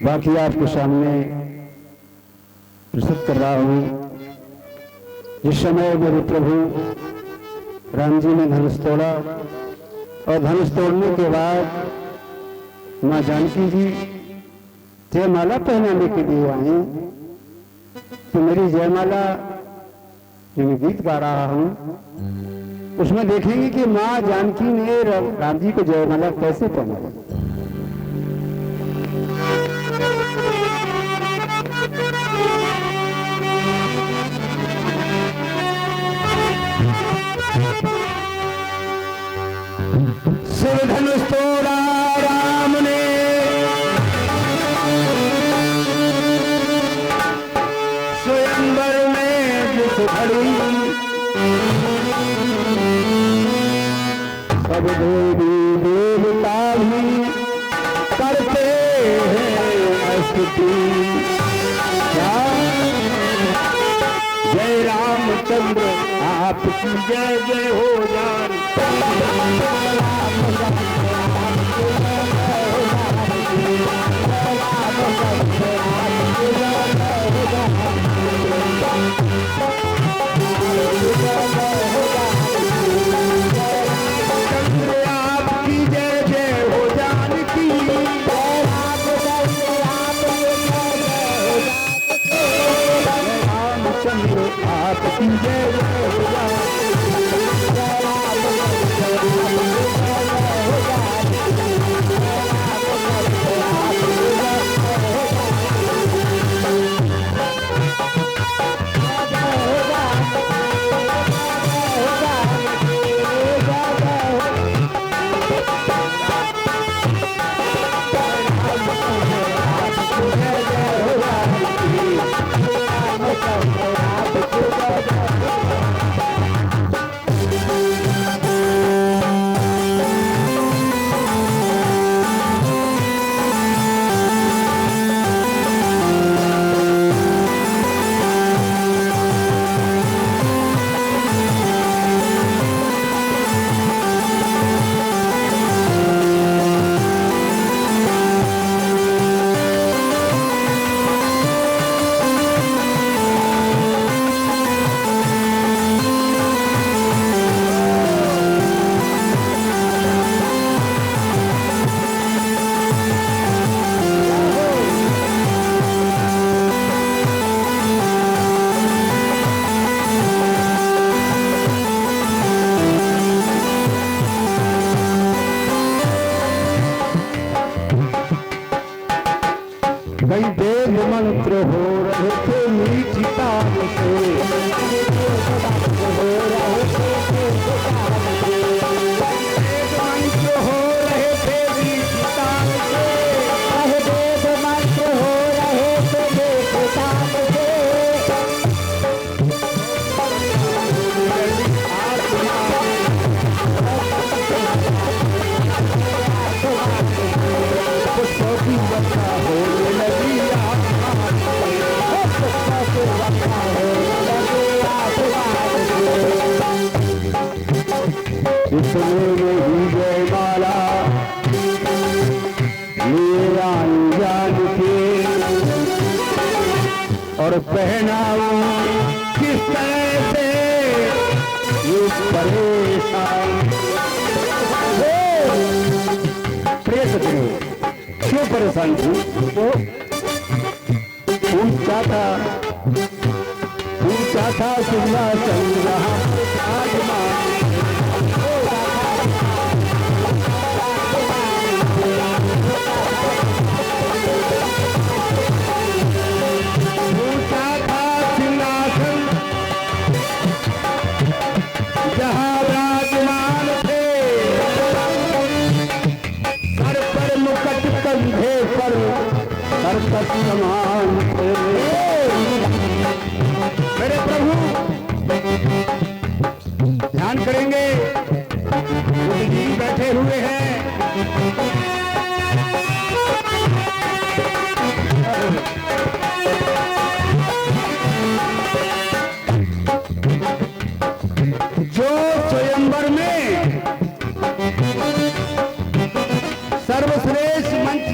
बाकी आपके सामने प्रस्तुत कर रहा हूं। जिस समय मेरे प्रभु राम जी ने धनुष तोड़ा और धनुष तोड़ने के बाद मां जानकी जी जयमाला पहनाने के लिए आई, तो मेरी जयमाला जो मैं गीत गा रहा हूं उसमें देखेंगे कि मां जानकी ने राम जी को जयमाला कैसे पहनाई। शिव धनुष तोड़ा राम ने, स्वयंवर में जिस घड़ी सब देवी देवता भी करते हैं स्तुति। जय रामचंद्र आपकी जय जय हो जान। आपकी जय जय हो जानकी। रामचंद्र आपकी जय जय हो जानकी। कई वेद मंत्र हो रहे थे मीठी तान से, वेद मंत्र हो रहे थे मीठी तान से, वेद मंत्र हो रहे थे मीठी तान से। पुष्पों बच्चा हो लगी इसमें ही जयमाला मेरा जान के और पहनाऊ किस तरह से ये परेशान क्यों परेशान थी? तो ऊंचा था सिंहासन रहा ऊंचा था सिंहासन जहाँ राजमान थे, सर पर मुकुट कंधे पर सरकत समान थे। मेरे प्रभु ध्यान करेंगे, जी बैठे हुए हैं। जो स्वयंवर में सर्वश्रेष्ठ मंच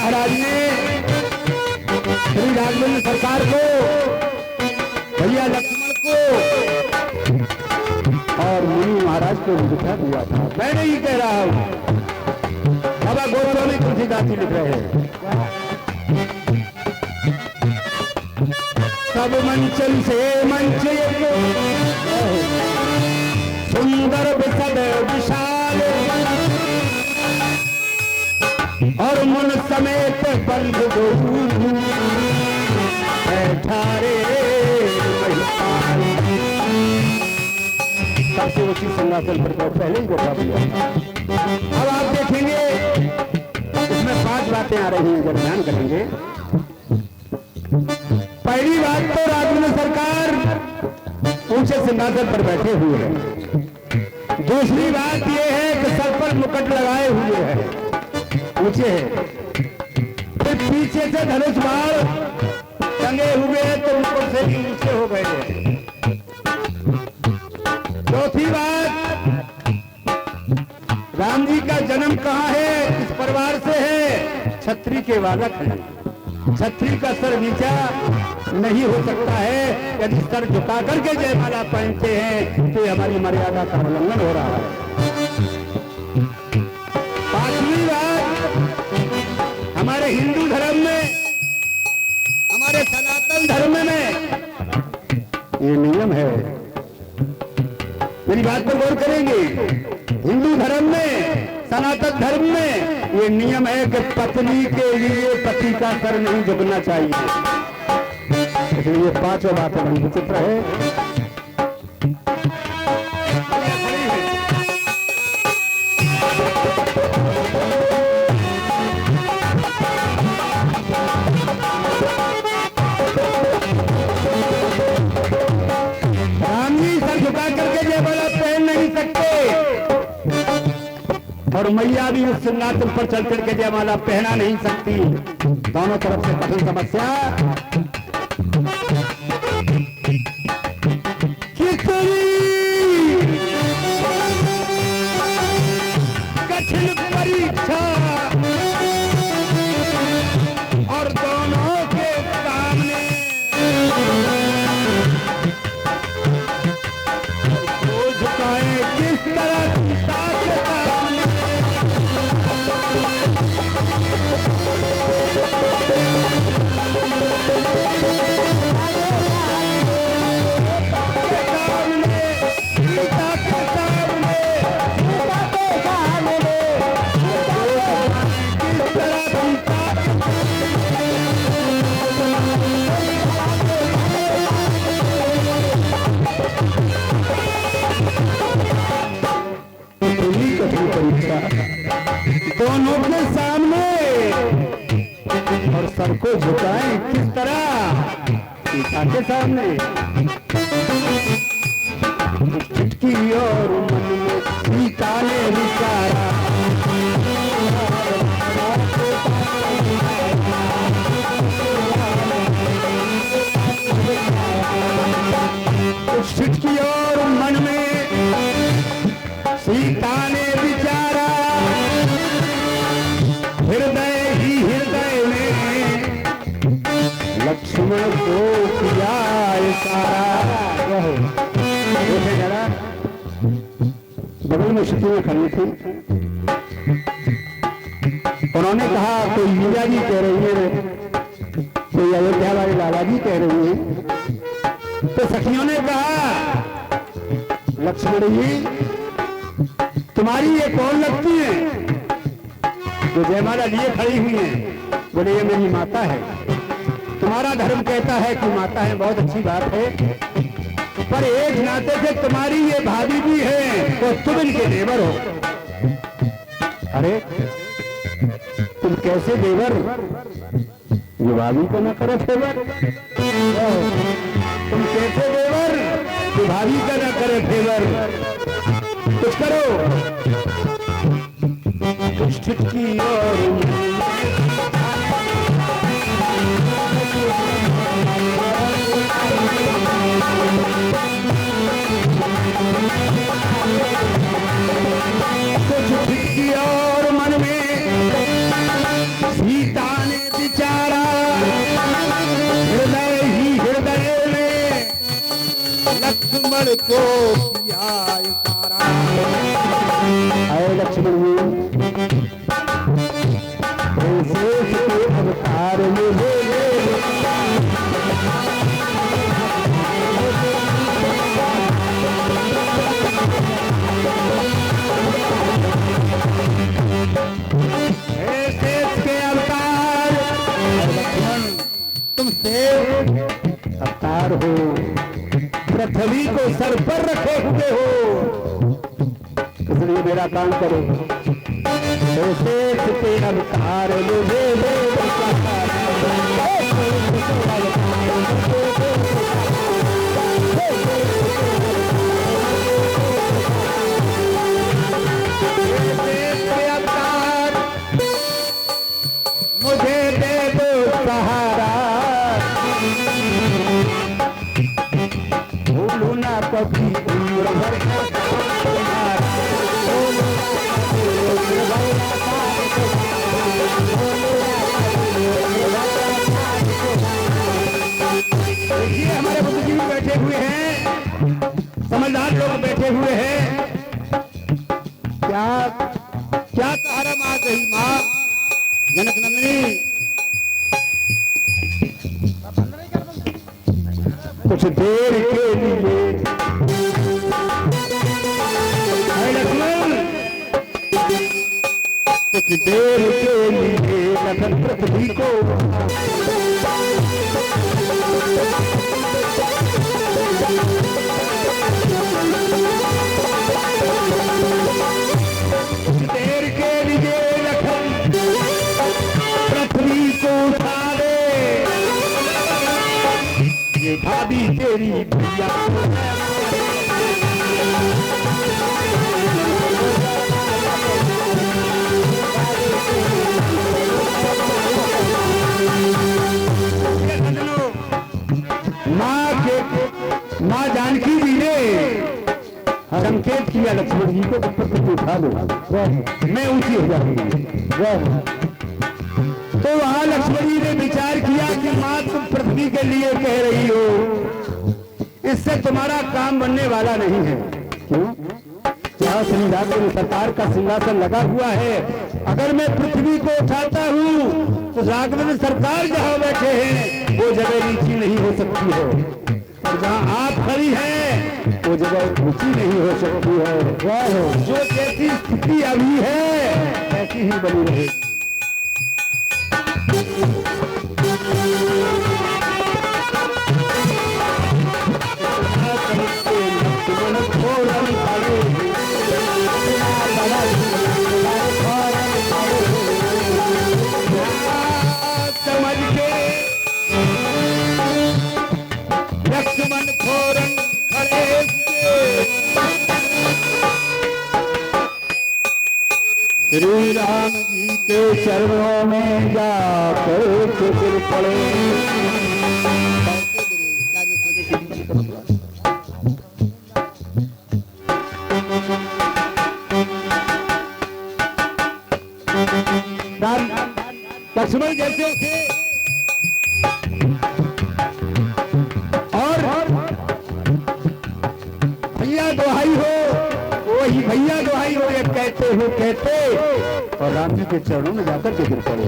महाराज ने श्री राघवेंद्र सरकार को, भैया लक्ष्मण को और मुनि महाराज को लिखा दिया था। मैं नहीं कह रहा हूं, बाबा गोस्वामी तुलसीदास लिख रहे हैं। सब मंचन से मंच सुंदर विशद विशाल और मुन समेत बंध ठारे सबसे ऊंची सिंहासन पर पहले ही बैठा दिया। अब आप देखेंगे इसमें 5 बातें आ रही हैं, जब ध्यान करेंगे। पहली बात तो राघवेंद्र सरकार ऊंचे सिंहासन पर बैठे हुए हैं। दूसरी बात यह है कि सर पर मुकुट लगाए हुए हैं, ऊंचे हैं। फिर पीछे से धनुष बाण टंगे हुए हैं तो मुकुट से भी ऊंचे हो गए हैं। चौथी बात, राम जी का जन्म कहाँ है, किस परिवार से है? क्षत्रिय के बालक है। क्षत्रिय का सर नीचा नहीं हो सकता है। यदि सर झुका करके जयमाला पहनते हैं तो हमारी मर्यादा का उल्लंघन हो रहा है। पांचवी बात, हमारे हिंदू धर्म में, हमारे सनातन धर्म में ये नियम है। मेरी बात पर गौर करेंगे। हिंदू धर्म में, सनातन धर्म में ये नियम है कि पत्नी के लिए पति का सर नहीं झुकना चाहिए। इसलिए ये 5 बातें बड़ी विचित्र है। राम जी सर झुका करके जयमाला पहन नहीं सकते और मैया भी उस सिंहासन पर चल करके जयमाला पहना नहीं सकती। दोनों तरफ से कठिन समस्या। कठिन परीक्षा और दोनों के सामने वो झुकाए किस तरह सीता के सामने। दोनों के सामने और सर को झुकाएं किस तरह? सीता के सामने। चिटकी और मन में सीता ने विचारा, चिटकी और मन में सीता ने विचारा, हृदय ही हृदय में लक्ष्मण को किया इशारा। देखे जरा, बगल में श्रुति में खड़ी थी, उन्होंने कहा कोई मीरा जी कह रही है, कोई अयोध्या वाले लाला जी कह रही है। तो सखियों ने कहा लक्ष्मण जी तुम्हारी ये कौन लगती है जो जयमाला लिए खड़ी हुई है? बोले ये मेरी माता है। तुम्हारा धर्म कहता है कि माता है, बहुत अच्छी बात है, पर एक नाते से तुम्हारी ये भाभी भी है तो तुम इनके देवर हो। अरे तुम कैसे देवर? ये भाभी को न करो फेवर। तुम कैसे देवर ये भाभी का न करे फेवर? कुछ करो। चिटकी और कुछ चिटकी और मन में सीता लक्ष्मण को किया इशारा। आए लक्ष्मण जी के अवतार में अवतार हो, पृथ्वी को सर पर रखे हुए हो, इसलिए मेरा काम करो। शेष के अवतार मुझे दे दो सहारा, भूलू ना कभी उम्र भर देखिए हमारे बुजुर्ग भी बैठे हुए हैं, समझदार लोग बैठे हुए हैं। क्या क्या तारा माँ गई माँ जनक नंदिनी, कुछ देर के लिए लक्ष्मण, कुछ देर के लिए लखन पृथ्वी को कुछ देर के लिए लखन पृथ्वी को उठा दे, ये भाभी तेरी भैया माँ जानकी जी ने संकेत किया लक्ष्मण जी को पृथ्वी उठा दो, मैं ऊंची हो जाऊंगी। तो वहां लक्ष्मण जी ने विचार किया कि माँ तुम पृथ्वी के लिए कह रही हो, इससे तुम्हारा काम बनने वाला नहीं है। क्यों? जहाँ श्री राघव सरकार का सिंहासन लगा हुआ है, अगर मैं पृथ्वी को उठाता हूँ तो राघव सरकार जहाँ बैठे हैं वो जगह नीची नहीं हो सकती है, और जहाँ आप खड़ी हैं वो जगह ऊंची नहीं हो सकती है। जो जैसी स्थिति अभी है ऐसी ही बनी रहेगी। समझ के लक्ष्मण फौरन खड़े श्री राम जी के चरणों में जाकर के गिर पड़े। लक्ष्मण जैसे थे और भैया दुहाई हो, वही भैया दुहाई हो ये कहते और राम जी के चरणों में जाकर के गिर पड़े।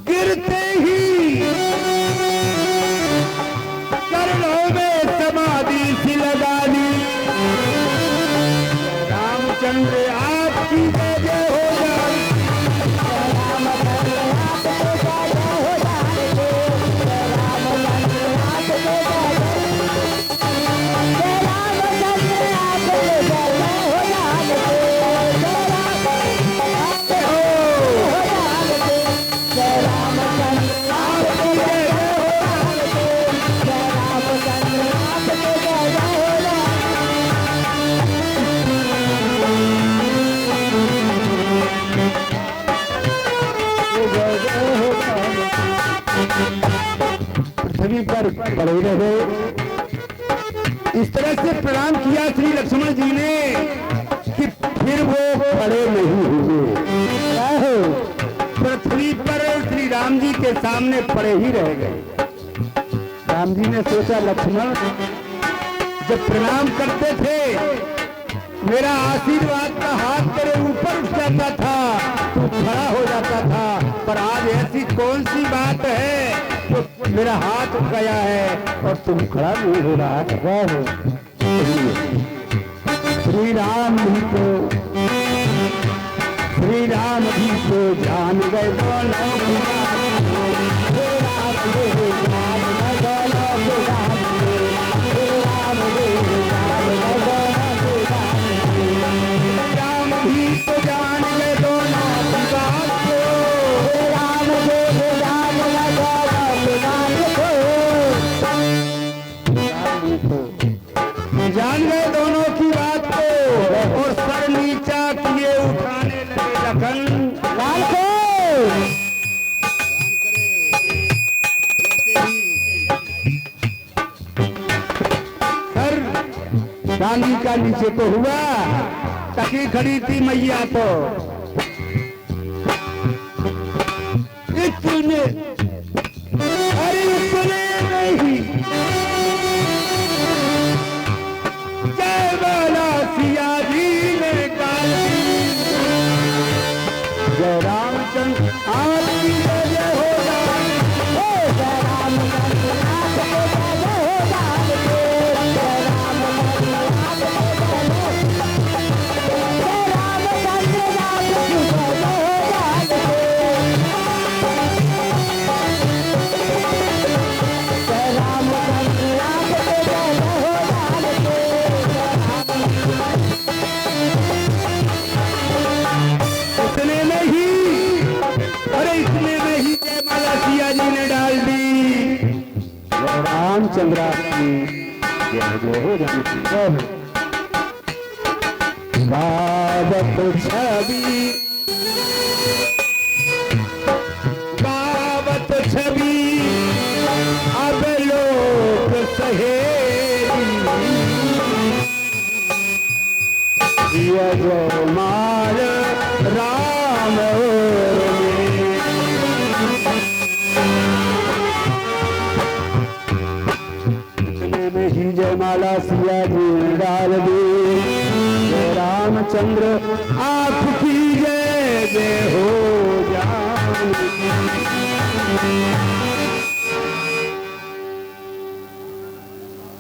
गिरते ही चरणों में समाधि सी लगा ली। रामचंद्र आपकी जय हो जाए, पृथ्वी पर पड़े रहे। इस तरह से प्रणाम किया श्री लक्ष्मण जी ने कि फिर वो खड़े नहीं हुए, पृथ्वी पर श्री राम जी के सामने पड़े ही रह गए। राम जी ने सोचा लक्ष्मण जब प्रणाम करते थे मेरा आशीर्वाद का हाथ तेरे ऊपर उठ जाता था, तू खड़ा हो जाता था, पर आज ऐसी कौन सी बात है तो मेरा हाथ उठ गया है और तुम खड़ा नहीं हो रहा है। श्री राम भी तो जान गए दोनों की बात को। हे राम रे जान गए दोनों की बात को। हे राम रे जान गए दोनों की बात को। राम भी तो जान गए दोनों की बात को। हे राम रे जान गए दोनों की बात को। जान गए दोनों की बात को और सर नीचा किए उठाने लगे लखन लाल को। सर डांगी का नीचे तो हुआ, टकी खड़ी थी मैया तो इतने, अरे इतने नहीं जय बोला सिया जी ने काल दी। जय रामचंद्र आपकी जय हो राम। जय रामचंद्र आपको जय हो राम। जय रामचंद्र आपको जय हो। जय रामचंद्र आपकी जय हो राम। जय रामचंद्र आपको जय हो राम। इतने में ही, अरे इतने में ही जयमाला सिया जी ने डाल दी। रामचंद्र की जय हो जानकी। गावत छवि, गावत छवि अब लोक सहेली। जयमाल राम और इतने में ही जयमाला सिया जी ने डाल दी। जय रामचंद्र आपकी जय जय हो।